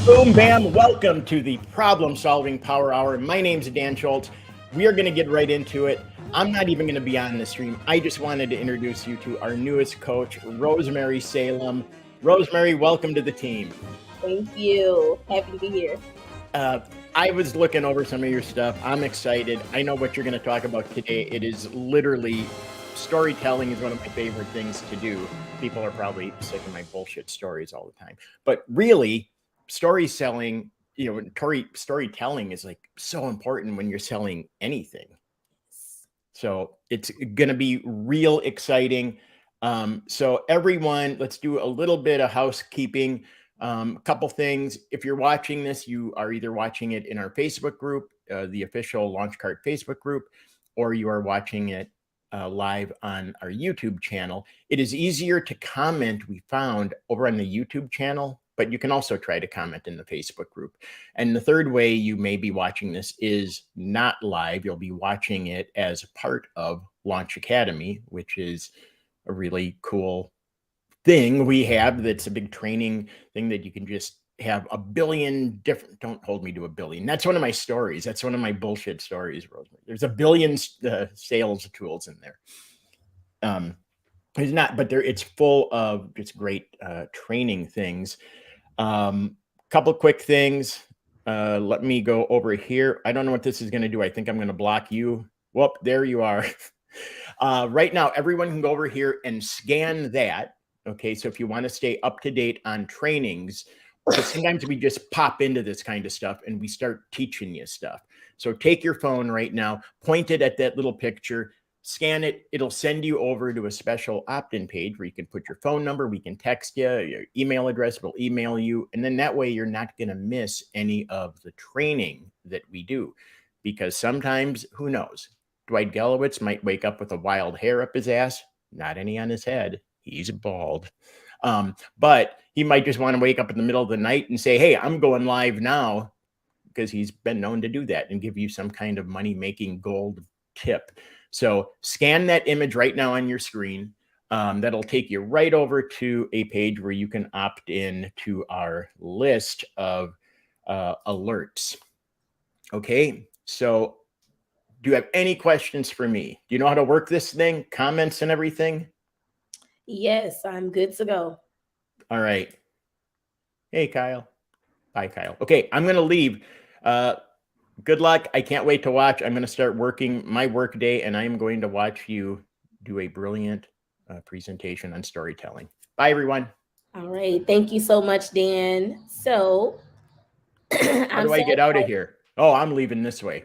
Boom, bam. Welcome to the Problem Solving Power Hour. My name's Dan Schultz. We are going to get right into it. I'm not even going to be on the stream. I just wanted to introduce you to our newest coach, Rosemary Salem. Rosemary, welcome to the team. Thank you. Happy to be here. Uh, I was looking over some of your stuff. I'm excited. I know what you're going to talk about today. It is literally storytelling is one of my favorite things to do. People are probably sick of my bullshit stories all the time, but really, story selling, storytelling is like so important when you're selling anything. So it's going to be real exciting. So everyone, let's do a little bit of housekeeping. A couple things. If you're watching this, you are either watching it in our Facebook group, the official Launchcart Facebook group, or you are watching it live on our YouTube channel. It is easier to comment, we found, over on the YouTube channel, but you can also try to comment in the Facebook group. And the third way you may be watching this is not live. You'll be watching it as part of Launch Academy, which is a really cool thing we have. That's a big training thing that you can just have a billion different, don't hold me to a billion. That's one of my stories. That's one of my bullshit stories, Rosemary. There's a billion sales tools in there. It's not, but it's full of just great training things. Couple quick things. Let me go over here. I don't know what this is going to do. I think I'm going to block you. Whoop, there you are. Right now, everyone can go over here and scan that. Okay, so if you want to stay up to date on trainings, because sometimes we just pop into this kind of stuff and we start teaching you stuff. So take your phone right now, point it at that little picture, scan it. It'll send you over to a special opt-in page where you can put your phone number. We can text you, your email address, we'll email you. And then that way you're not going to miss any of the training that we do. Because sometimes, who knows, Dwight Gallowitz might wake up with a wild hair up his ass, not any on his head. He's bald. But he might just want to wake up in the middle of the night and say, hey, I'm going live now, because he's been known to do that and give you some kind of money-making gold tip. So scan that image right now on your screen. That'll take you right over to a page where you can opt in to our list of alerts. Okay, so do you have any questions for me? Do you know how to work this thing? Comments and everything? Yes, I'm good to go. All right. Hey, Kyle. Bye, Kyle. Okay, I'm going to leave. Good luck. I can't wait to watch. I'm going to start working my work day, and I am going to watch you do a brilliant presentation on storytelling. Bye, everyone. All right. Thank you so much, Dan. So, How I'm do so I get out of here? Oh, I'm leaving this way.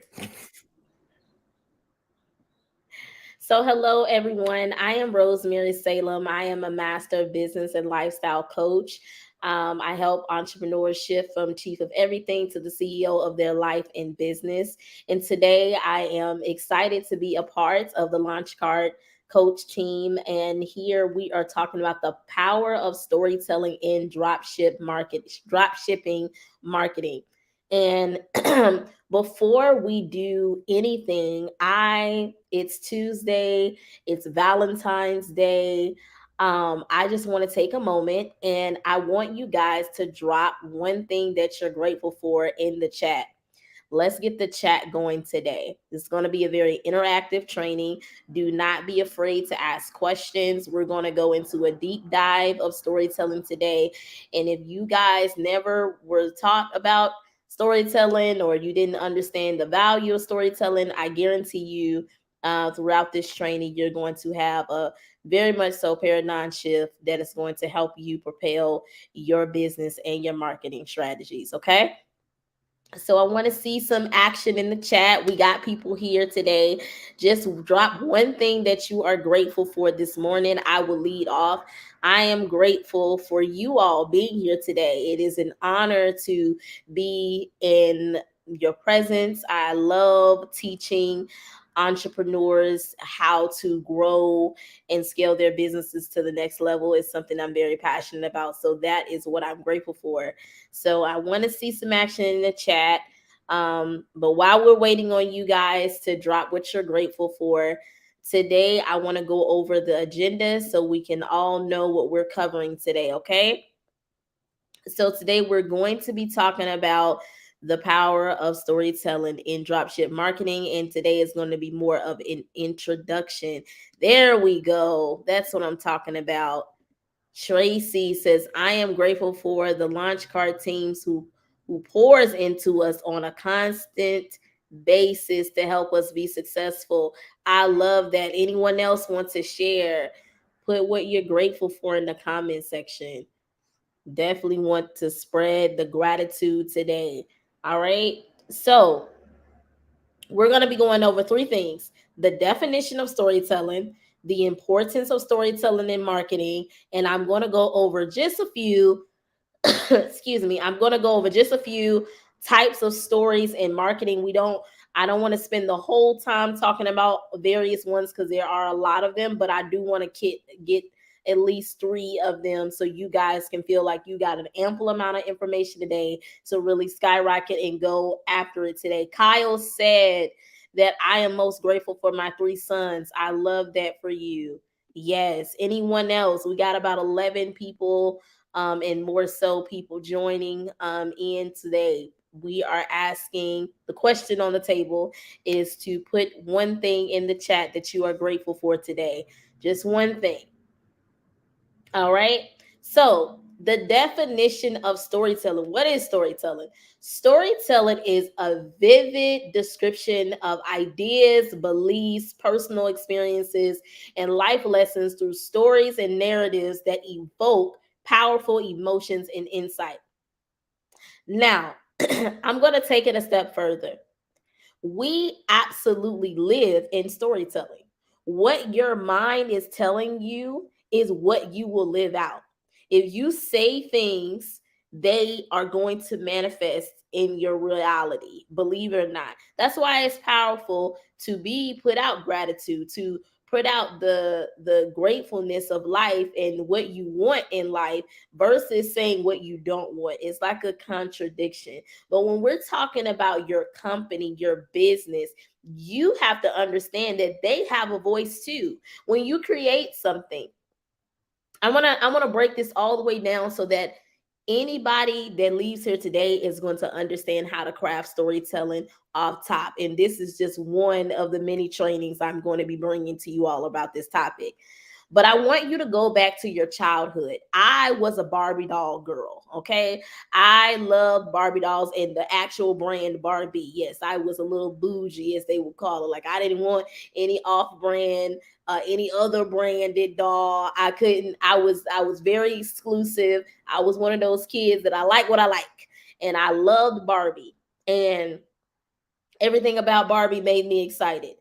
So, hello, everyone. I am Rosemary Salem. I am a master of business and lifestyle coach. I help entrepreneurs shift from chief of everything to the CEO of their life and business. And today I am excited to be a part of the Launchcart coach team. And here we are talking about the power of storytelling in drop shipping marketing. And before we do anything, it's Tuesday, it's Valentine's Day. I just want to take a moment and I want you guys to drop one thing that you're grateful for in the chat. Let's get the chat going today. This is going to be a very interactive training. Do not be afraid to ask questions. We're going to go into a deep dive of storytelling today. And if you guys never were taught about storytelling or you didn't understand the value of storytelling, I guarantee you throughout this training, you're going to have a very much so paradigm shift that is going to help you propel your business and your marketing strategies. Okay. So I want to see some action in the chat. We got people here today. Just drop one thing that you are grateful for this morning. I will lead off. I am grateful for you all being here today. It is an honor to be in your presence. I love teaching entrepreneurs how to grow and scale their businesses to the next level. Is something I'm very passionate about. So that is what I'm grateful for. So I want to see some action in the chat. But while we're waiting on you guys to drop what you're grateful for, today I want to go over the agenda so we can all know what we're covering today, okay? So today we're going to be talking about the power of storytelling in dropship marketing. And today is going to be more of an introduction. There we go. That's what I'm talking about. Tracy says, I am grateful for the launch card teams who pours into us on a constant basis to help us be successful. I love that. Anyone else want to share? Put what you're grateful for in the comment section. Definitely want to spread the gratitude today. All right. So we're going to be going over three things: the definition of storytelling, the importance of storytelling in marketing, and I'm going to go over just a few excuse me, I'm going to go over just a few types of stories in marketing. I don't want to spend the whole time talking about various ones because there are a lot of them, but I do want to get at least three of them so you guys can feel like you got an ample amount of information today to really skyrocket and go after it today. Kyle said that I am most grateful for my three sons. I love that for you. Yes. Anyone else? We got about 11 people and more so people joining in today. We are asking, the question on the table is to put one thing in the chat that you are grateful for today. Just one thing. All right. So, the definition of storytelling. What is storytelling? Storytelling is a vivid description of ideas, beliefs, personal experiences, and life lessons through stories and narratives that evoke powerful emotions and insight. Now, I'm going to take it a step further. We absolutely live in storytelling. What your mind is telling you is what you will live out. If you say things, they are going to manifest in your reality, believe it or not. That's why it's powerful to be put out gratitude, to put out the gratefulness of life and what you want in life versus saying what you don't want. It's like a contradiction. But when we're talking about your company, your business, you have to understand that they have a voice too. When you create something, I want to break this all the way down so that anybody that leaves here today is going to understand how to craft storytelling off top. And this is just one of the many trainings I'm going to be bringing to you all about this topic. But I want you to go back to your childhood. I was a Barbie doll girl, okay? I loved Barbie dolls and the actual brand Barbie. Yes, I was a little bougie, as they would call it. Like, I didn't want any off-brand, any other branded doll. I was very exclusive. I was one of those kids that I like what I like. And I loved Barbie. And everything about Barbie made me excited.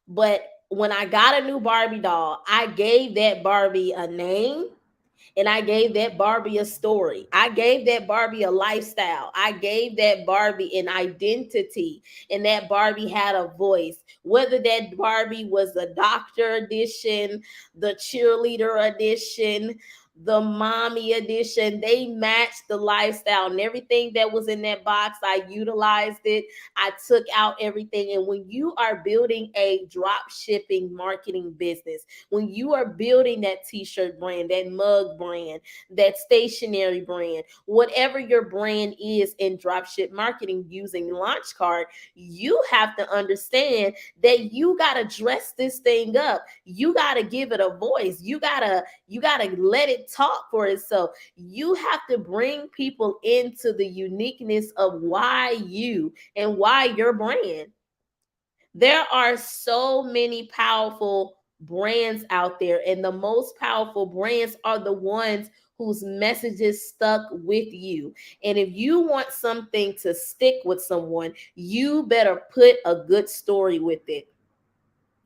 But when I got a new Barbie doll, I gave that Barbie a name and I gave that Barbie a story. I gave that Barbie a lifestyle. I gave that Barbie an identity, and that Barbie had a voice. Whether that Barbie was the doctor edition, the cheerleader edition, the mommy edition, they matched the lifestyle, and everything that was in that box, I utilized it. I took out everything. And when you are building a drop shipping marketing business, when you are building that t-shirt brand, that mug brand, that stationery brand, whatever your brand is in dropship marketing using Launchcard, you have to understand that you got to dress this thing up. You got to give it a voice. You got to let it talk for itself. You have to bring people into the uniqueness of why you and why your brand. There are so many powerful brands out there, and the most powerful brands are the ones whose messages stuck with you. And if you want something to stick with someone, you better put a good story with it.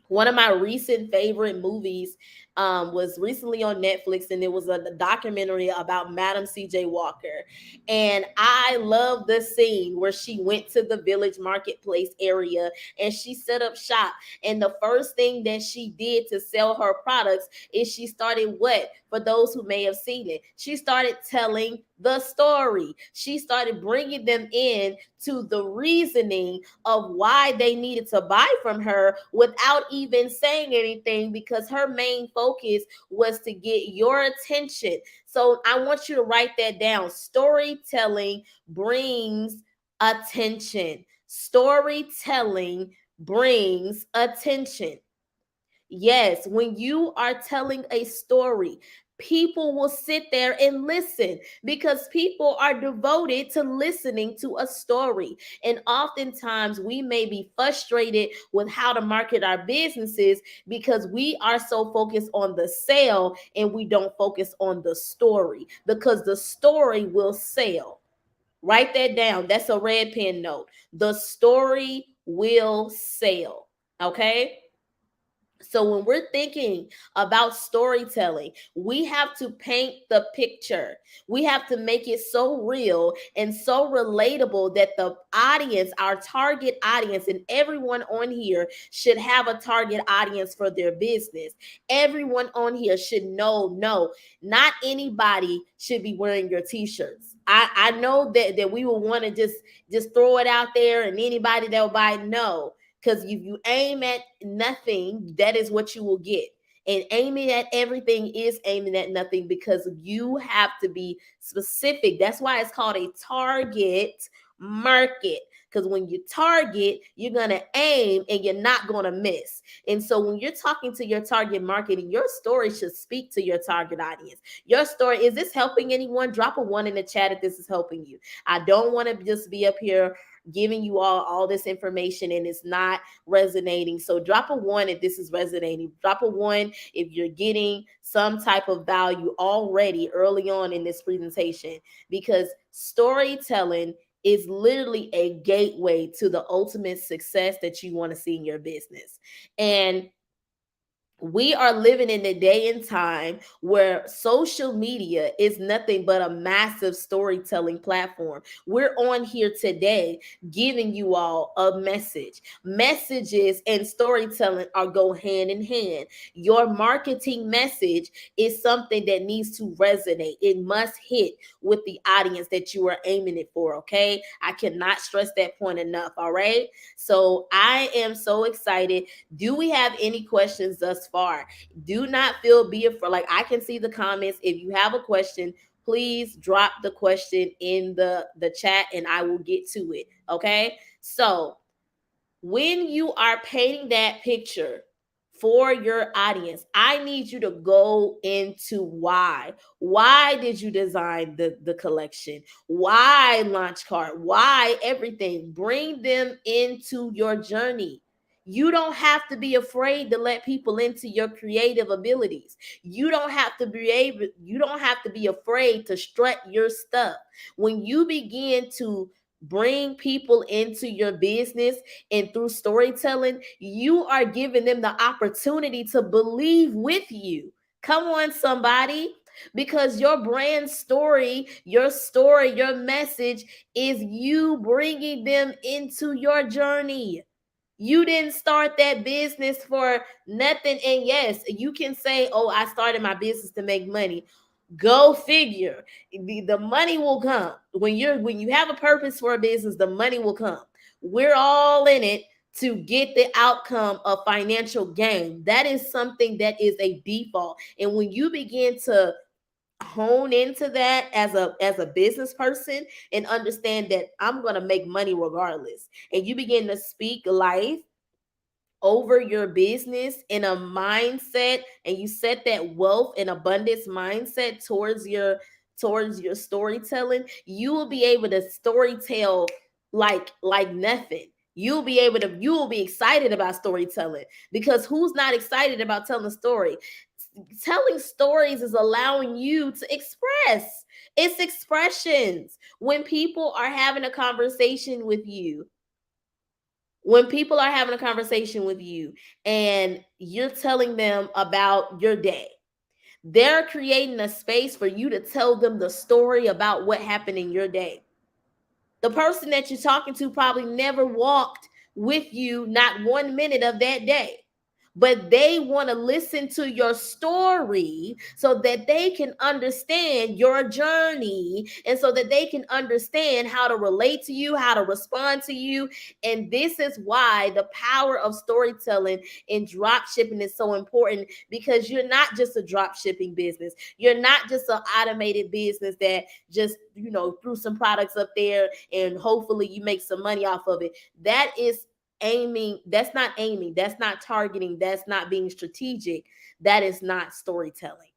One of my recent favorite movies was recently on Netflix, and it was a documentary about Madam C.J. Walker. And I love the scene where she went to the village marketplace area and she set up shop. And the first thing that she did to sell her products is she started what? For those who may have seen it, she started telling the story. She started bringing them in to the reasoning of why they needed to buy from her without even saying anything, because her main focus focus was to get your attention. So I want you to write that down. Storytelling brings attention. Storytelling brings attention. Yes, when you are telling a story, people will sit there and listen because people are devoted to listening to a story. And oftentimes we may be frustrated with how to market our businesses because we are so focused on the sale and we don't focus on the story, because the story will sell. Write that down. That's a red pen note. The story will sell. Okay. So when we're thinking about storytelling, we have to paint the picture. We have to make it so real and so relatable that the audience, our target audience, and everyone on here should have a target audience for their business. Everyone on here should know, no, not anybody should be wearing your t-shirts. I know that we will want to just throw it out there and anybody that will buy it. No, because if you aim at nothing, that is what you will get. And aiming at everything is aiming at nothing, because you have to be specific. That's why it's called a target market. Because when you target, you're going to aim and you're not going to miss. And so when you're talking to your target market, and your story should speak to your target audience. Your story, is this helping anyone? Drop a 1 in the chat if this is helping you. I don't want to just be up here giving you all this information and it's not resonating. So drop a 1 if this is resonating. Drop a 1 if you're getting some type of value already early on in this presentation, because storytelling is literally a gateway to the ultimate success that you want to see in your business. And we are living in a day and time where social media is nothing but a massive storytelling platform. We're on here today giving you all a message. Messages and storytelling are go hand in hand. Your marketing message is something that needs to resonate. It must hit with the audience that you are aiming it for, okay? I cannot stress that point enough, all right? So I am so excited. Do we have any questions thus far? Do not feel be afraid. Like, I can see the comments. If you have a question, please drop the question in the chat and I will get to it. Okay. So when you are painting that picture for your audience, I need you to go into why. Why did you design the collection? Why launch card? Why everything? Bring them into your journey. You don't have to be afraid to let people into your creative abilities. You don't have to be afraid to strut your stuff. When you begin to bring people into your business and through storytelling, you are giving them the opportunity to believe with you. Come on, somebody. Because your brand story, your message is you bringing them into your journey. You didn't start that business for nothing. And yes, you can say, oh, I started my business to make money. Go figure. The money will come. When you have a purpose for a business, the money will come. We're all in it to get the outcome of financial gain. That is something that is a default. And when you begin to hone into that as a business person and understand that I'm going to make money regardless, and you begin to speak life over your business in a mindset, and you set that wealth and abundance mindset towards your storytelling, you will be able to storytell like nothing. You will be excited about storytelling, because who's not excited about telling a story? Telling stories is allowing you to express. It's expressions. When people are having a conversation with you and you're telling them about your day, they're creating a space for you to tell them the story about what happened in your day. The person that you're talking to probably never walked with you not 1 minute of that day, but they want to listen to your story so that they can understand your journey and so that they can understand how to relate to you, how to respond to you. And this is why the power of storytelling in drop shipping is so important, because you're not just a drop shipping business. You're not just an automated business that just, threw some products up there and hopefully you make some money off of it. That's not targeting, that's not being strategic, that is not storytelling.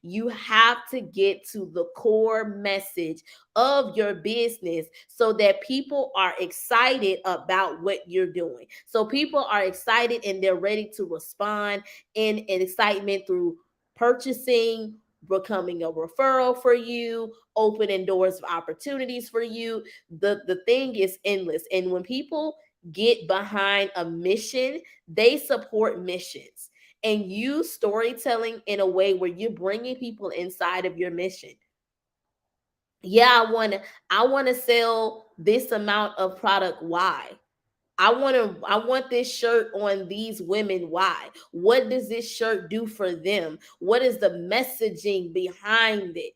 You have to get to the core message of your business so that people are excited about what you're doing. So people are excited and they're ready to respond in excitement through purchasing, becoming a referral for you, opening doors of opportunities for you. The thing is endless. And when people get behind a mission, they support missions, and use storytelling in a way where you're bringing people inside of your mission. Yeah, I want to sell this amount of product. Why? I want this shirt on these women. Why? What does this shirt do for them? What is the messaging behind it?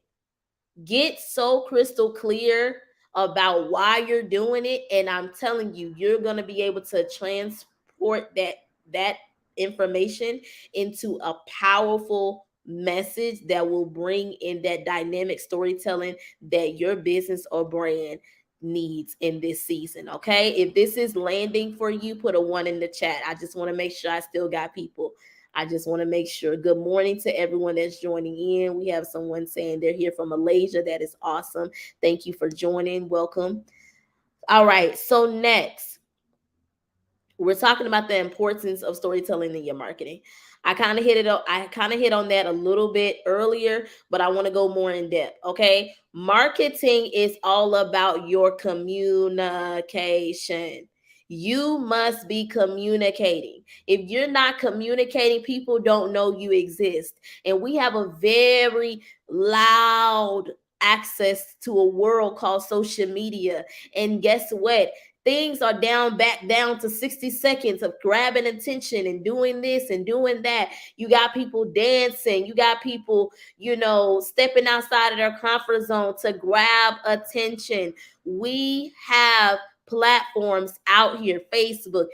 Get so crystal clear about why you're doing it, and I'm telling you, you're going to be able to transport that information into a powerful message that will bring in that dynamic storytelling that your business or brand needs in this season. Okay, if this is landing for you, put a 1 in the chat. I just want to make sure I still got people. I just want to make sure. Good morning to everyone that's joining in. We have someone saying they're here from Malaysia. That is awesome. Thank you for joining. Welcome. All right. So next, we're talking about the importance of storytelling in your marketing. I kind of hit on that a little bit earlier, but I want to go more in depth. Okay, marketing is all about your communication. You must be communicating. If you're not communicating, people don't know you exist. And we have a very loud access to a world called social media. And guess what? Things are back down to 60 seconds of grabbing attention and doing this and doing that. You got people dancing. You got people, stepping outside of their comfort zone to grab attention. We have platforms out here: Facebook,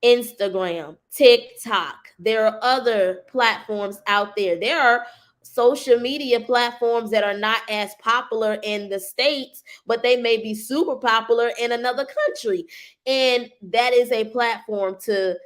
Instagram, TikTok. There are other platforms out there. There are social media platforms that are not as popular in the States, but they may be super popular in another country. And that is a platform to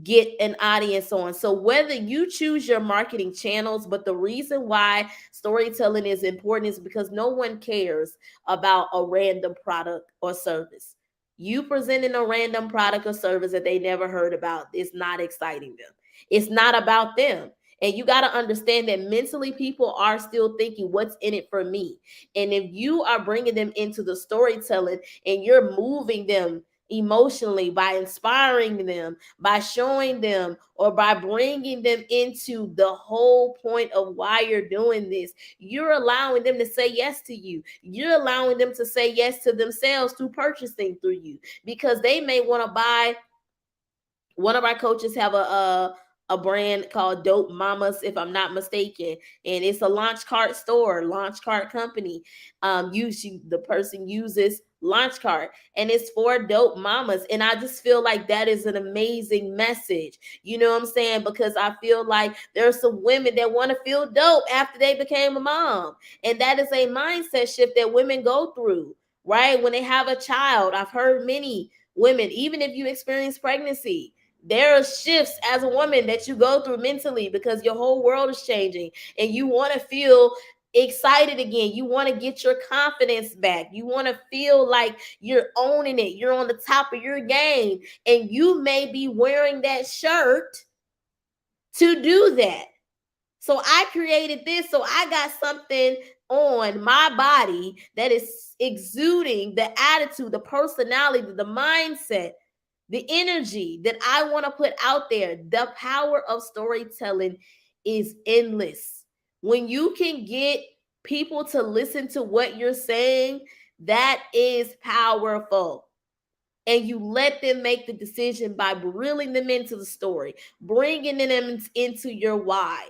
get an audience on. So whether you choose your marketing channels, but the reason why storytelling is important is because no one cares about a random product or service. You presenting a random product or service that they never heard about is not exciting them. It's not about them. And you got to understand that mentally people are still thinking, what's in it for me? And if you are bringing them into the storytelling and you're moving them emotionally by inspiring them, by showing them, or by bringing them into the whole point of why you're doing this, you're allowing them to say yes to you. You're allowing them to say yes to themselves through purchasing through you, because they may want to buy. One of our coaches have a brand called Dope Mamas, if I'm not mistaken, and it's a launch cart store, launch cart company. The person uses launch cart, and it's for dope mamas, and I just feel like that is an amazing message. You know what I'm saying? Because I feel like there are some women that want to feel dope after they became a mom, and that is a mindset shift that women go through, right? When they have a child, I've heard many women, even if you experience pregnancy, there are shifts as a woman that you go through mentally because your whole world is changing and you want to feel excited again. You want to get your confidence back. You want to feel like you're owning it. You're on the top of your game, and you may be wearing that shirt to do that. So I created this. So I got something on my body that is exuding the attitude, the personality, the mindset, the energy that I want to put out there. The power of storytelling is endless. When you can get people to listen to what you're saying, that is powerful. and you let them make the decision by reeling them into the story, bringing them into your why.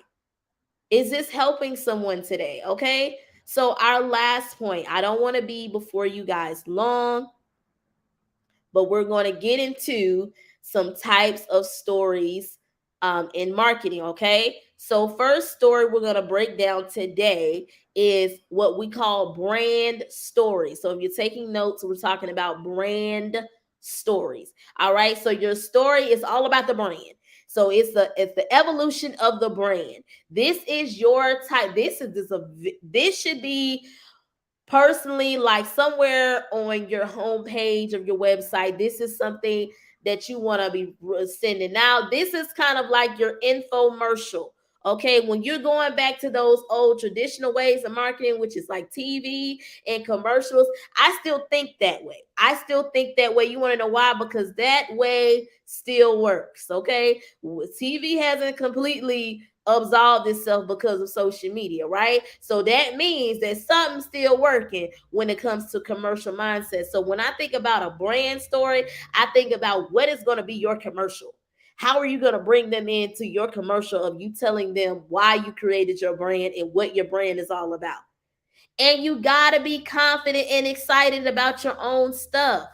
Is this helping someone today? Okay. So, our last point, I don't want to be before you guys long, but we're going to get into some types of stories in marketing. Okay. So, first story we're going to break down today is what we call brand stories. So, if you're taking notes, we're talking about brand stories. All right. So, your story is all about the brand. So it's the evolution of the brand. This is your type. This should be personally, like somewhere on your homepage of your website. This is something that you want to be sending out. This is kind of like your infomercial. Okay, when you're going back to those old traditional ways of marketing, which is like TV and commercials, I still think that way. I still think that way. You want to know why? Because that way still works. Okay, TV hasn't completely absolved itself because of social media, right? So that means that something's still working when it comes to commercial mindset. So when I think about a brand story, I think about what is going to be your commercial. How are you going to bring them into your commercial of you telling them why you created your brand and what your brand is all about? And you got to be confident and excited about your own stuff.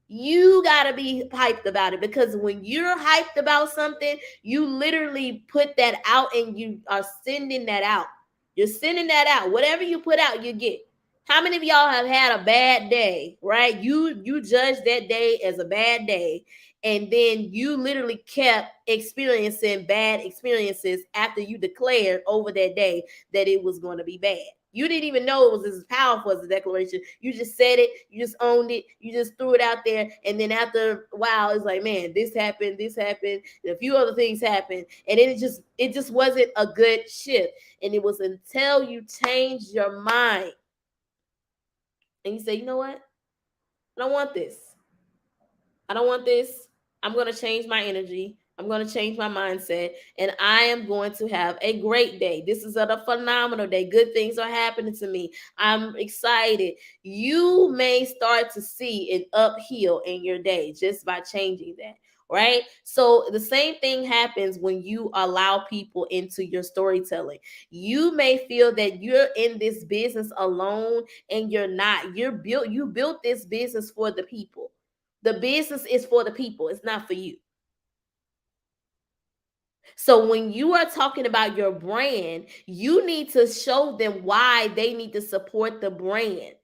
You got to be hyped about it, because when you're hyped about something, you literally put that out and you are sending that out. You're sending that out. Whatever you put out, you get. How many of y'all have had a bad day, right? You judge that day as a bad day, and then you literally kept experiencing bad experiences after you declared over that day that it was going to be bad. You didn't even know it was as powerful as a declaration. You just said it, you just owned it, you just threw it out there. And then after a while, it's like, man, this happened, and a few other things happened. And then it just wasn't a good shift. And it was until you changed your mind and you say, you know what? I don't want this. I don't want this. I'm going to change my energy. I'm going to change my mindset, and I am going to have a great day. This is a phenomenal day. Good things are happening to me. I'm excited. You may start to see an uphill in your day just by changing that, right? So the same thing happens when you allow people into your storytelling. You may feel that you're in this business alone, and you're not. You built this business for the people. The business is for the people, it's not for you. So when you are talking about your brand, you need to show them why they need to support the brand,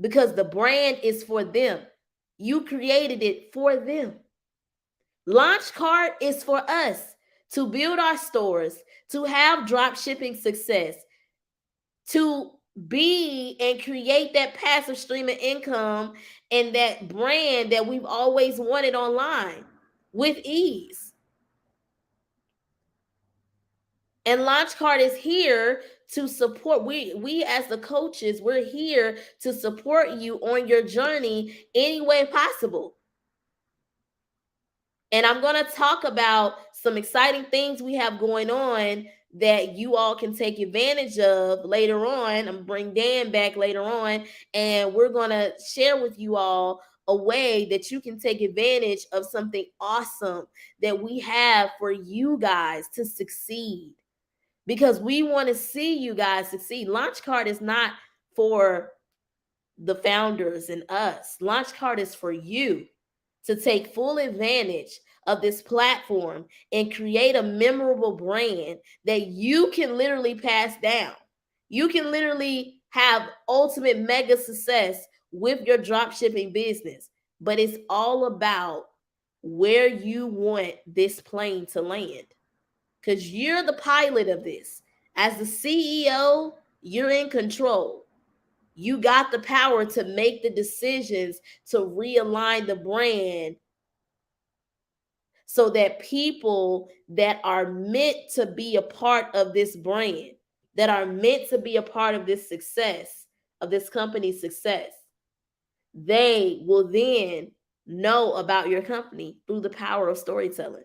because the brand is for them. You created it for them. Launch Card is for us to build our stores, to have drop shipping success, to be and create that passive stream of income and that brand that we've always wanted online with ease. And Launch Card is here to support. We as the coaches, we're here to support you on your journey any way possible. And I'm going to talk about some exciting things we have going on that you all can take advantage of later on. I'm going to bring Dan back later on, and we're going to share with you all a way that you can take advantage of something awesome that we have for you guys to succeed, because we want to see you guys succeed. Launch Card is not for the founders and us. Launch Card is for you to take full advantage of this platform and create a memorable brand that you can literally pass down. You can literally have ultimate mega success with your drop shipping business, but it's all about where you want this plane to land, because you're the pilot of this. As the CEO, you're in control. You got the power to make the decisions to realign the brand so that people that are meant to be a part of this brand, that are meant to be a part of this success, of this company's success, they will then know about your company through the power of storytelling.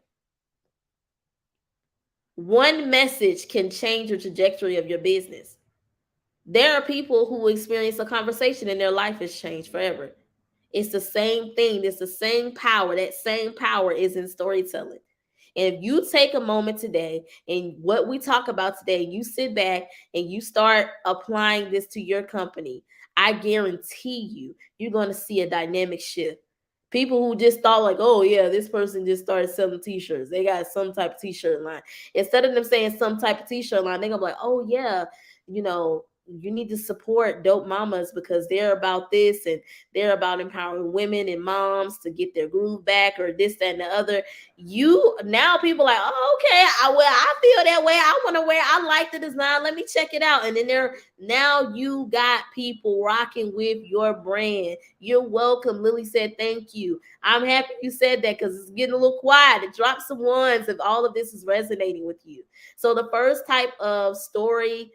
One message can change the trajectory of your business. There are people who experience a conversation and their life has changed forever. It's the same thing. It's the same power. That same power is in storytelling. And if you take a moment today and what we talk about today, you sit back and you start applying this to your company, I guarantee you're going to see a dynamic shift. People who just thought like, oh yeah, this person just started selling t-shirts. They got some type of t-shirt line. Instead of them saying some type of t-shirt line, they're going to be like, oh yeah, you need to support Dope Mamas because they're about this and they're about empowering women and moms to get their groove back or this, that, and the other. You now people like, oh, okay, I feel that way. I want to wear. I like the design. Let me check it out. And then now you got people rocking with your brand. You're welcome. Lily said, thank you. I'm happy you said that because it's getting a little quiet. It dropped some ones if all of this is resonating with you. So the first type of stories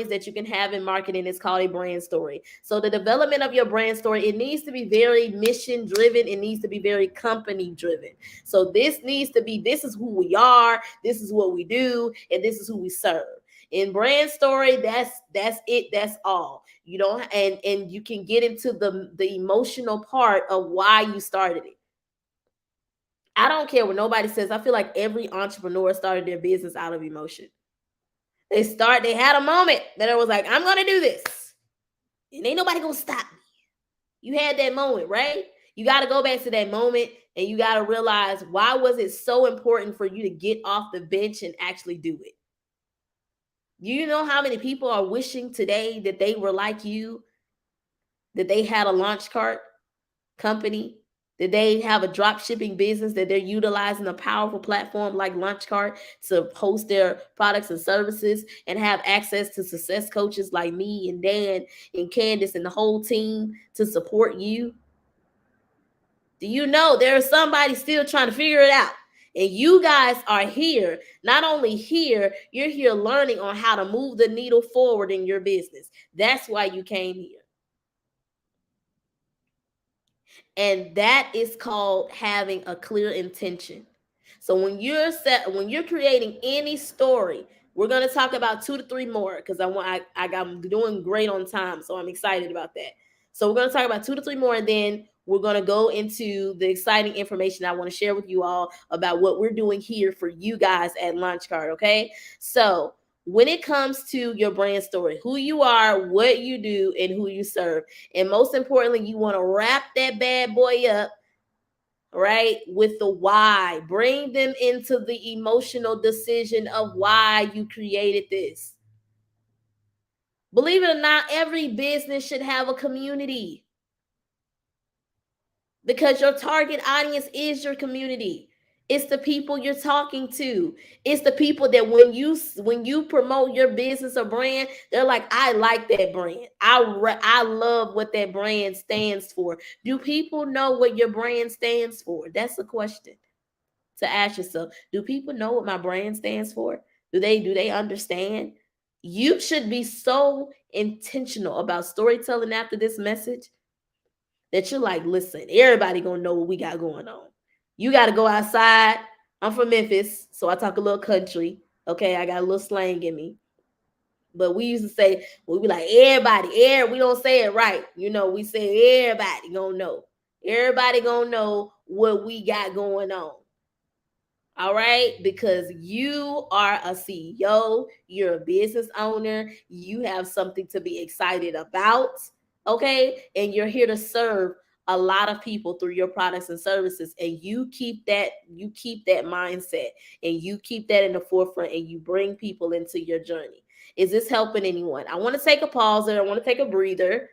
that you can have in marketing is called a brand story. So the development of your brand story, it needs to be very mission driven. It needs to be very company driven. So this is who we are, this is what we do, and this is who we serve. In brand story, that's it, that's all. You don't and you can get into the emotional part of why you started it. I don't care what nobody says. I feel like every entrepreneur started their business out of emotion. They had a moment that it was like, I'm gonna do this. And ain't nobody gonna stop me. You had that moment, right? You got to go back to that moment and you got to realize, why was it so important for you to get off the bench and actually do it? You know how many people are wishing today that they were like you, that they had a launch cart company, that they have a drop shipping business, that they're utilizing a powerful platform like Launchcart to post their products and services and have access to success coaches like me and Dan and Candace and the whole team to support you? Do you know there is somebody still trying to figure it out? And you guys are here. Not only here, you're here learning on how to move the needle forward in your business. That's why you came here. And that is called having a clear intention. So when you're creating any story, we're going to talk about 2 to 3 more because I'm doing great on time, so I'm excited about that. So we're going to talk about 2 to 3 more, and then we're going to go into the exciting information I want to share with you all about what we're doing here for you guys at Launchcard. Okay, so when it comes to your brand story, who you are, what you do, and who you serve, and most importantly, you want to wrap that bad boy up, right, with the why. Bring them into the emotional decision of why you created this. Believe it or not, every business should have a community because your target audience is your community. It's the people you're talking to. It's the people that when you promote your business or brand, they're like, I like that brand. I love what that brand stands for. Do people know what your brand stands for? That's a question to ask yourself. Do people know what my brand stands for? Do they understand? You should be so intentional about storytelling after this message that you're like, listen, everybody gonna know what we got going on. You got to go outside. I'm from Memphis, so I talk a little country. Okay, I got a little slang in me. But we used to say, we be like, we don't say it right. We say everybody gonna know. Everybody gonna know what we got going on. All right, because you are a CEO, you're a business owner, you have something to be excited about, okay? And you're here to serve a lot of people through your products and services, and you keep that mindset and you keep that in the forefront and you bring people into your journey. Is this helping anyone? I want to take a pause there. I want to take a breather.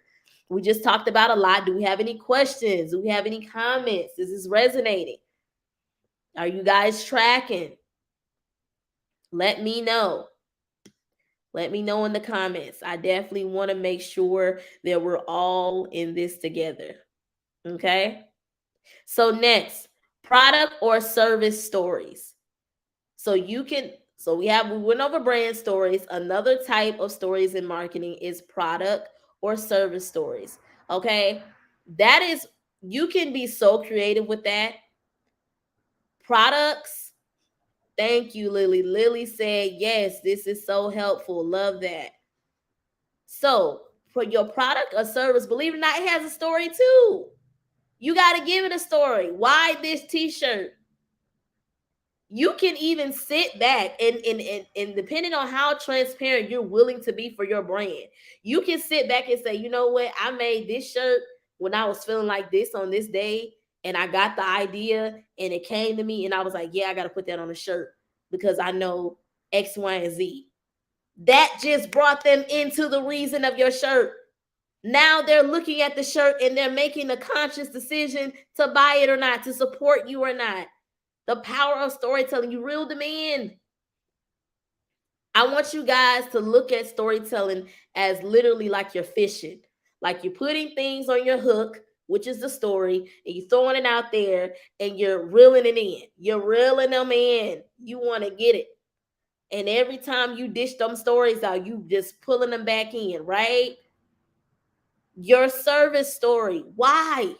We just talked about a lot. Do we have any questions? Do we have any comments? Is this resonating? Are you guys tracking? Let me know. Let me know in the comments. I definitely want to make sure that we're all in this together. Okay? So next, product or service stories. So we went over brand stories. Another type of stories in marketing is product or service stories. Okay? You can be so creative with that. Products. Thank you, Lily. Lily said, yes, this is so helpful. Love that. So for your product or service, believe it or not, it has a story too. You got to give it a story. Why this t-shirt? You can even sit back and depending on how transparent you're willing to be for your brand, you can sit back and say, you know what, I made this shirt when I was feeling like this on this day, and I got the idea and it came to me and I was like, yeah, I got to put that on a shirt because I know X, Y, and Z. That just brought them into the reason of your shirt. Now they're looking at the shirt and they're making a conscious decision to buy it or not, to support you or not. The power of storytelling, you reeled them in. I want you guys to look at storytelling as literally like you're fishing, like you're putting things on your hook, which is the story, and you're throwing it out there and you're reeling it in. You're reeling them in. You want to get it. And every time you dish them stories out, you just pulling them back in, right? Your service story. Why?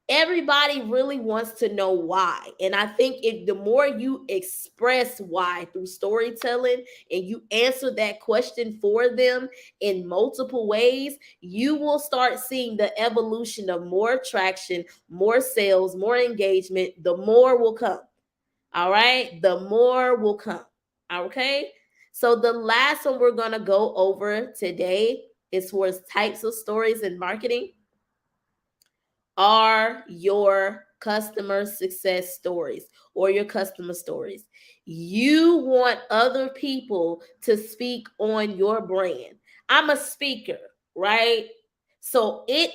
Everybody really wants to know why. And I think if the more you express why through storytelling and you answer that question for them in multiple ways, you will start seeing the evolution of more traction, more sales, more engagement. The more will come. All right. The more will come. Okay. So the last one we're going to go over today is towards types of stories in marketing are your customer success stories or your customer stories. You want other people to speak on your brand. I'm a speaker, right? So it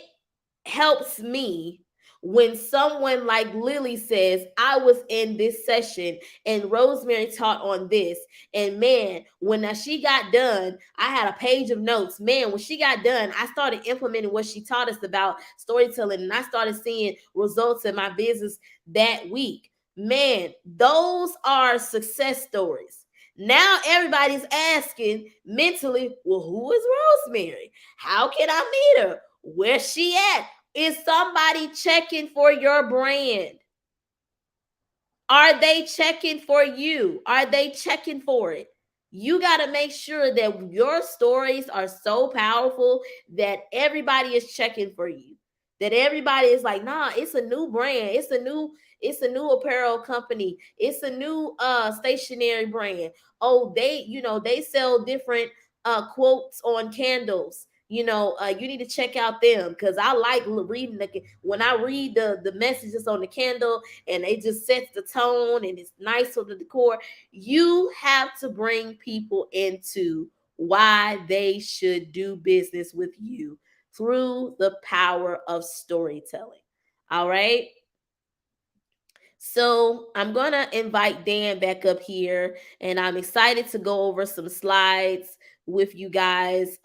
helps me when someone like Lily says, I was in this session and Rosemary taught on this. And man, when she got done, I had a page of notes. Man, when she got done, I started implementing what she taught us about storytelling and I started seeing results in my business that week. Man, those are success stories. Now everybody's asking mentally, well, who is Rosemary? How can I meet her? Where's she at? Is somebody checking for your brand? Are they checking for you? Are they checking for it? You got to make sure that your stories are so powerful that everybody is checking for you. That everybody is like, nah, it's a new brand. It's a new apparel company. It's a new stationery brand. Oh, they sell different quotes on candles. You need to check out them because I like reading when I read the messages on the candle and it just sets the tone and it's nice for the decor. You have to bring people into why they should do business with you through the power of storytelling. All right. So I'm going to invite Dan back up here, and I'm excited to go over some slides with you guys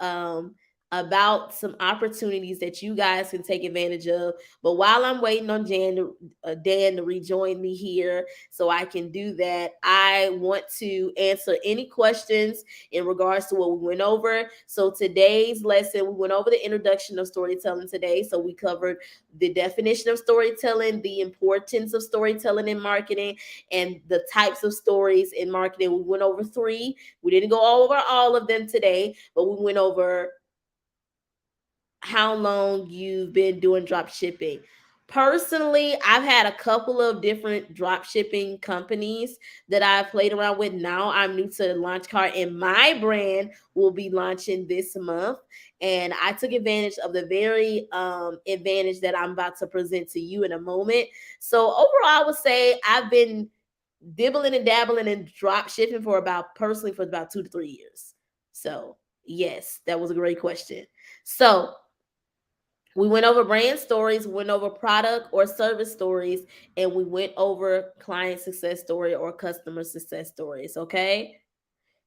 about some opportunities that you guys can take advantage of. But while I'm waiting on Dan to rejoin me here so I can do that, I want to answer any questions in regards to what we went over. So today's lesson, we went over the introduction of storytelling today. So we covered the definition of storytelling, the importance of storytelling in marketing, and the types of stories in marketing. We went over 3. We didn't go over all of them today, but we went over how long you've been doing drop shipping. Personally, I've had a couple of different drop shipping companies that I've played around with. Now I'm new to the launch card, and my brand will be launching this month. And I took advantage of the very advantage that I'm about to present to you in a moment. So overall, I would say I've been dibbling and dabbling in drop shipping for about 2 to 3 years. So yes, that was a great question. So we went over brand stories, went over product or service stories, and we went over client success story or customer success stories. Okay.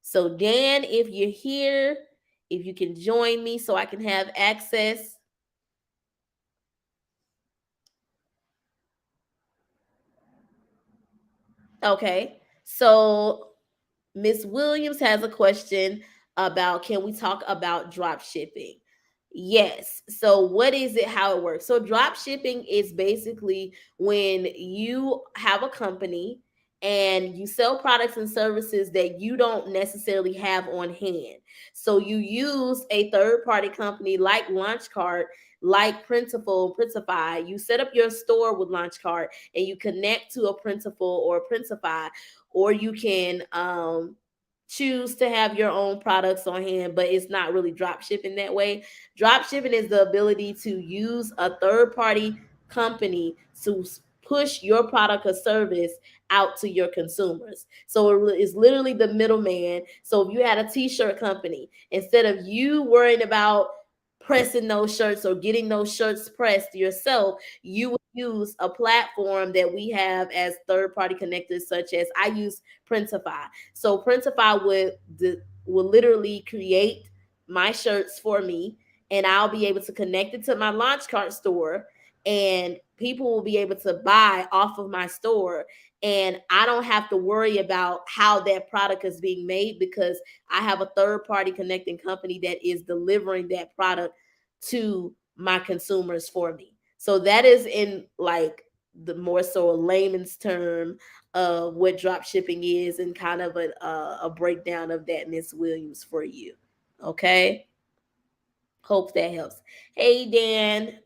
So, Dan, if you're here, if you can join me so I can have access. Okay. So, Miss Williams has a question about can we talk about drop shipping? Yes. So what is it, how it works? So drop shipping is basically when you have a company and you sell products and services that you don't necessarily have on hand. So you use a third party company like Launchcart, like Printify. You set up your store with Launchcart and you connect to a Printful or Printify, or you can choose to have your own products on hand, but it's not really drop shipping that way. Drop shipping is the ability to use a third party company to push your product or service out to your consumers. So it's literally the middleman. So if you had a t-shirt company, instead of you worrying about pressing those shirts or getting those shirts pressed yourself, you would use a platform that we have as third party connectors, such as I use Printify. So Printify would literally create my shirts for me, and I'll be able to connect it to my launch cart store, and people will be able to buy off of my store, and I don't have to worry about how that product is being made because I have a third party connecting company that is delivering that product to my consumers for me. So that is in like the more so a layman's term of what drop shipping is, and kind of a breakdown of that, Miss Williams, for you. Okay, hope that helps. Hey Dan,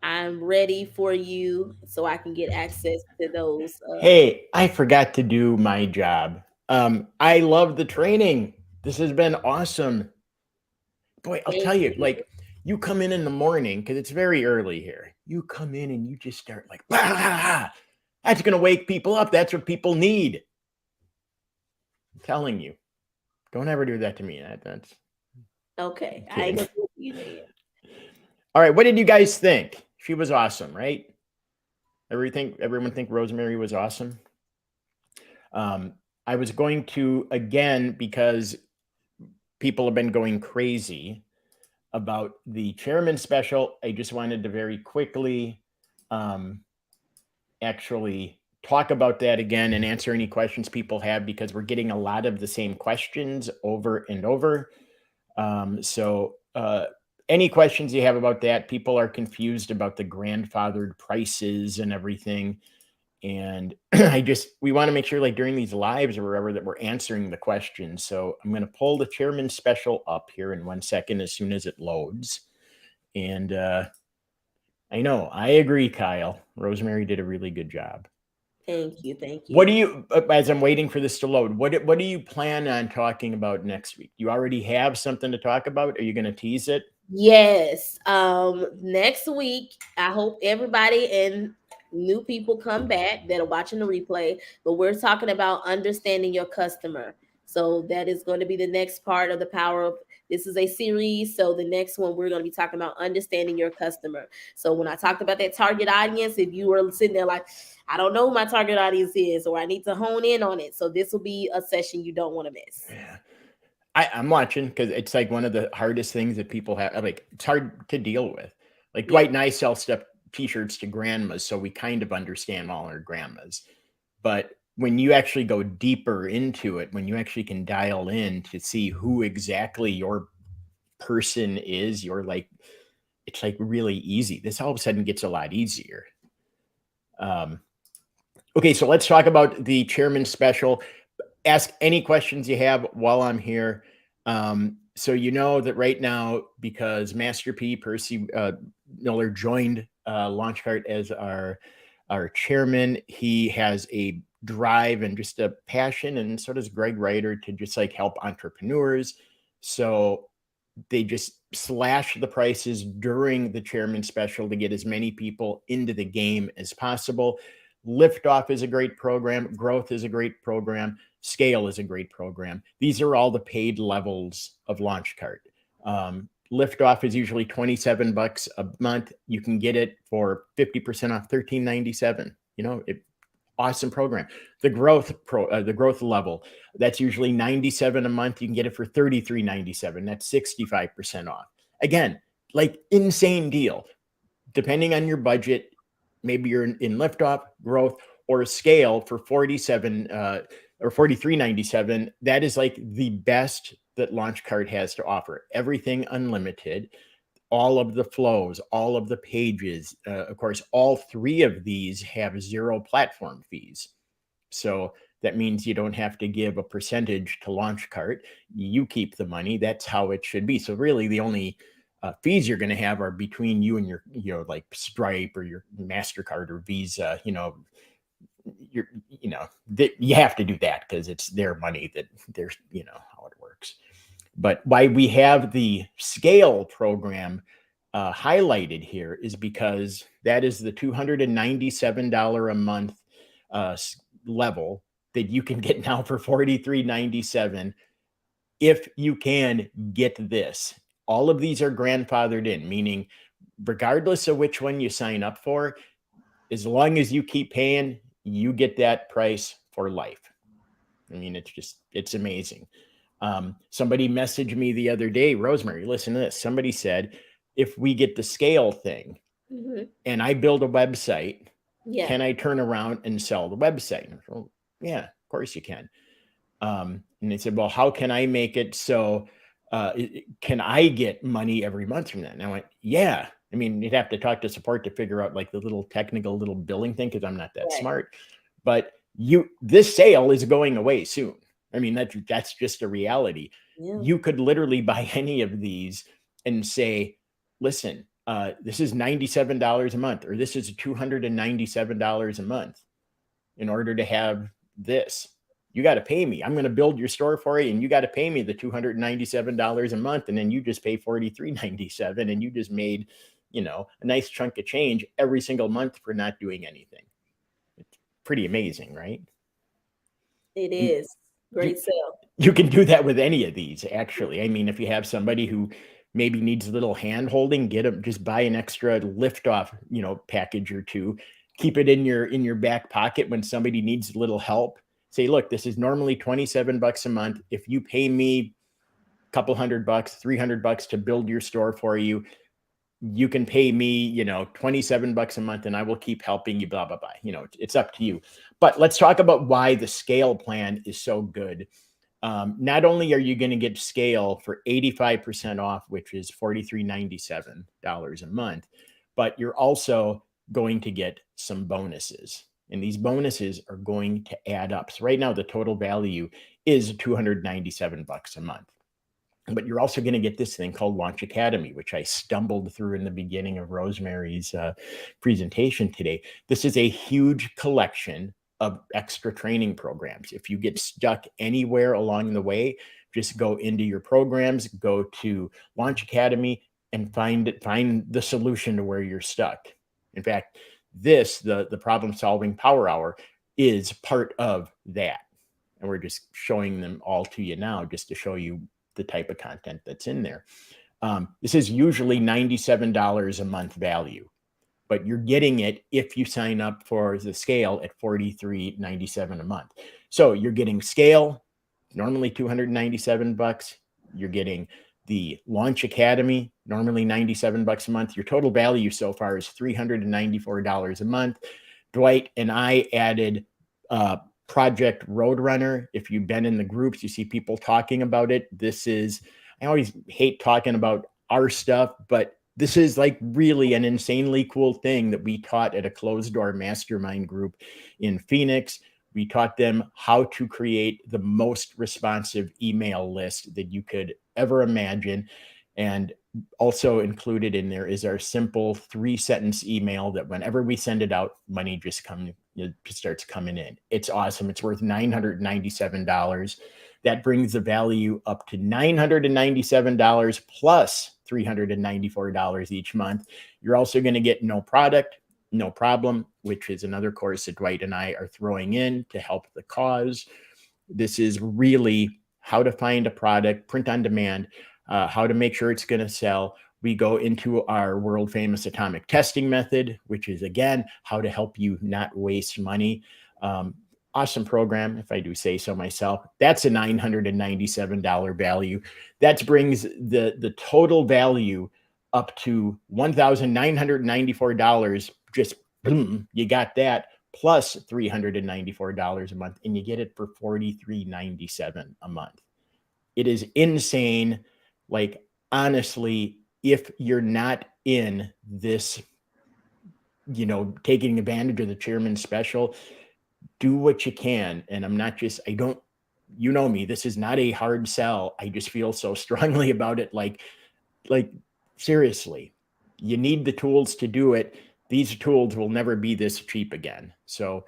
I'm ready for you so I can get access to those. Hey, I forgot to do my job. I love the training. This has been awesome. Boy, I'll tell Thank you, you. like, you come in the morning because it's very early here. You come in and you just start like, "Bah, bah, bah." That's going to wake people up. That's what people need. I'm telling you, don't ever do that to me. That's Okay, I ain't kidding. gonna do it for you, Dan. All right, what did you guys think? She was awesome, right? Everyone think Rosemary was awesome. I was going to again because people have been going crazy about the chairman special. I just wanted to very quickly um, actually talk about that again and answer any questions people have because we're getting a lot of the same questions over and over. So any questions you have about that, people are confused about the grandfathered prices and everything. And we want to make sure like during these lives or wherever that we're answering the questions. So I'm going to pull the chairman special up here in 1 second as soon as it loads. And I know, I agree, Kyle. Rosemary did a really good job. Thank you, thank What you. do you, as I'm waiting for this to load, what do you plan on talking about next week? You already have something to talk about? Are you going to tease it? Yes. Next week, I hope everybody and new people come back that are watching the replay. But we're talking about understanding your customer. So that is going to be the next part of the power of this is a series. So the next one we're going to be talking about understanding your customer. So when I talked about that target audience, if you were sitting there like, I don't know who my target audience is, or I need to hone in on it. So this will be a session you don't want to miss. Yeah. I'm watching because it's like one of the hardest things that people have. Like it's hard to deal with. Like Yeah. Dwight and I sell stuff, t-shirts to grandmas, so we kind of understand all our grandmas. But when you actually go deeper into it, when you actually can dial in to see who exactly your person is, it's like really easy. This all of a sudden gets a lot easier. Okay, so let's talk about the chairman special. Ask any questions you have while I'm here. So you know that right now, because Master P, Percy Miller joined Launchcart as our chairman, he has a drive and just a passion, and so does Greg Ryder, to just like help entrepreneurs. So they just slash the prices during the chairman special to get as many people into the game as possible. Liftoff is a great program. Growth is a great program. Scale is a great program. These are all the paid levels of Launchcart. Liftoff is usually $27 a month. You can get it for 50% off, $13.97. Awesome program. The growth level, that's usually $97 a month. You can get it for $33.97. That's 65% off. Again, like insane deal. Depending on your budget, maybe you're in liftoff, growth, or scale for 47 or $43.97. That is like the best that Launchcart has to offer. Everything unlimited, all of the flows, all of the pages. Of course, all three of these have zero platform fees. So that means you don't have to give a percentage to Launchcart. You keep the money. That's how it should be. So really, the only fees you're going to have are between you and your, like Stripe or your MasterCard or Visa. You have to do that because it's their money that there's, how it works. But why we have the scale program highlighted here is because that is the $297 a month level that you can get now for $43.97 if you can get this. All of these are grandfathered in, meaning regardless of which one you sign up for, as long as you keep paying, you get that price for life. I mean, it's amazing. Somebody messaged me the other day, Rosemary, listen to this. Somebody said, if we get the scale thing and I build a website, can I turn around and sell the website? And I said, yeah, of course you can. And they said, well, how can I make it so can I get money every month from that? And I went, yeah. I mean, you'd have to talk to support to figure out like the little technical little billing thing because I'm not that smart. But this sale is going away soon. I mean, that's just a reality. Yeah. You could literally buy any of these and say, listen, this is $97 a month, or this is $297 a month in order to have this. You got to pay me. I'm going to build your store for you, and you got to pay me the $297 a month, and then you just pay $43.97, and you just made, a nice chunk of change every single month for not doing anything. It's pretty amazing, right? It is. Great sale. You can do that with any of these, actually. I mean, if you have somebody who maybe needs a little hand holding, get them, just buy an extra lift off, package or two. Keep it in your back pocket when somebody needs a little help. Say, look, this is normally $27 a month. If you pay me a couple $100, $300 to build your store for you, you can pay me, $27 a month, and I will keep helping you, blah, blah, blah. It's up to you. But let's talk about why the scale plan is so good. Not only are you going to get scale for 85% off, which is $43.97 a month, but you're also going to get some bonuses. And these bonuses are going to add up. So right now, the total value is $297 a month. But you're also going to get this thing called Launch Academy, which I stumbled through in the beginning of Rosemary's presentation today. This is a huge collection of extra training programs. If you get stuck anywhere along the way, just go into your programs, go to Launch Academy, and find the solution to where you're stuck. In fact, the problem solving power hour is part of that. And we're just showing them all to you now just to show you the type of content that's in there. This is usually $97 a month value, but you're getting it if you sign up for the scale at $43.97 a month. So you're getting scale, normally $297. You're getting the Launch Academy, normally $97 a month. Your total value so far is $394 a month. Dwight and I added Project Roadrunner. If you've been in the groups, you see people talking about it. I always hate talking about our stuff, but this is like really an insanely cool thing that we taught at a closed door mastermind group in Phoenix. We taught them how to create the most responsive email list that you could ever imagine. And also included in there is our simple 3-sentence email that whenever we send it out, money just starts coming in. It's awesome. It's worth $997. That brings the value up to $997 plus $394 each month. You're also going to get No Product, No Problem, which is another course that Dwight and I are throwing in to help the cause. This is really how to find a product, print on demand, how to make sure it's going to sell. We go into our world famous atomic testing method, which is, again, how to help you not waste money. Awesome program, if I do say so myself. That's a $997 value. That brings the total value up to $1,994. Just boom, you got that, plus $394 a month, and you get it for $43.97 a month. It is insane. Like, honestly, if you're not in this, taking advantage of the chairman's special, do what you can. And I don't, you know me, this is not a hard sell. I just feel so strongly about it. Like seriously, you need the tools to do it. These tools will never be this cheap again. So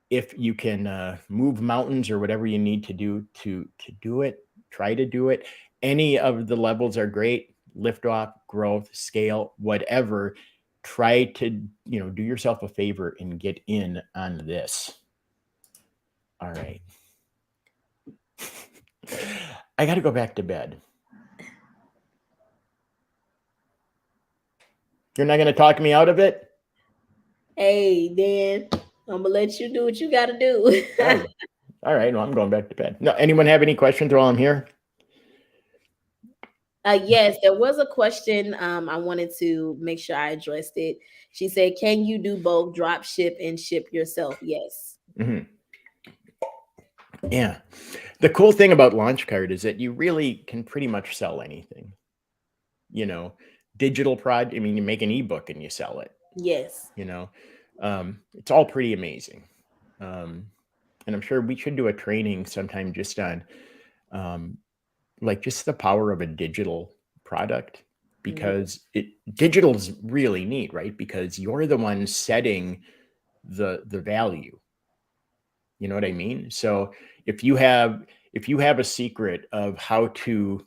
if you can move mountains or whatever you need to do to do it, try to do it. Any of the levels are great. Lift off, growth, scale, whatever. Try to do yourself a favor and get in on this. All right. I got to go back to bed. You're not going to talk me out of it? Hey, Dan, I'm gonna let you do what you gotta do. Oh, all right. Well, I'm going back to bed. No, anyone have any questions while I'm here? Yes, there was a question. I wanted to make sure I addressed it. She said, "Can you do both drop ship and ship yourself?" Yes. Mm-hmm. Yeah. The cool thing about LaunchCard is that you really can pretty much sell anything. Digital prod. I mean, you make an ebook and you sell it. Yes. It's all pretty amazing. And I'm sure we should do a training sometime just on like just the power of a digital product, because digital is really neat, right? Because you're the one setting the value. You know what I mean? So if you have a secret of how to,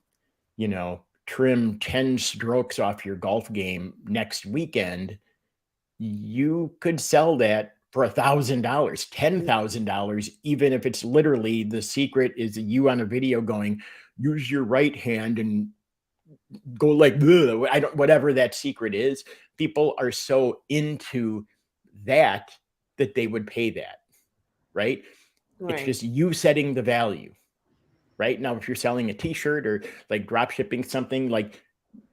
trim 10 strokes off your golf game next weekend, you could sell that for $1,000, $10,000, even if it's literally the secret is you on a video going, use your right hand and go like, whatever that secret is. People are so into that they would pay that, right? It's just you setting the value. Right now, if you're selling a t-shirt or like drop shipping something, like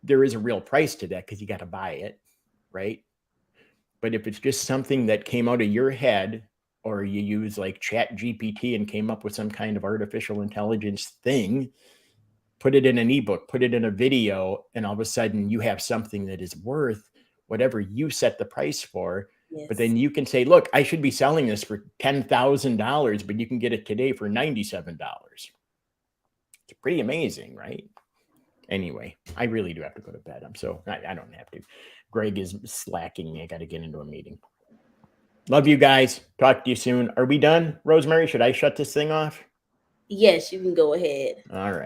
there is a real price to that because you got to buy it, right? But if it's just something that came out of your head, or you use like Chat GPT and came up with some kind of artificial intelligence thing, put it in an ebook, put it in a video, and all of a sudden you have something that is worth whatever you set the price for. Yes. But then you can say, look, I should be selling this for $10,000, but you can get it today for $97. It's pretty amazing, right? Anyway, I really do have to go to bed. I don't have to. Greg is slacking me. I got to get into a meeting. Love you guys. Talk to you soon. Are we done, Rosemary? Should I shut this thing off? Yes, you can go ahead. All right.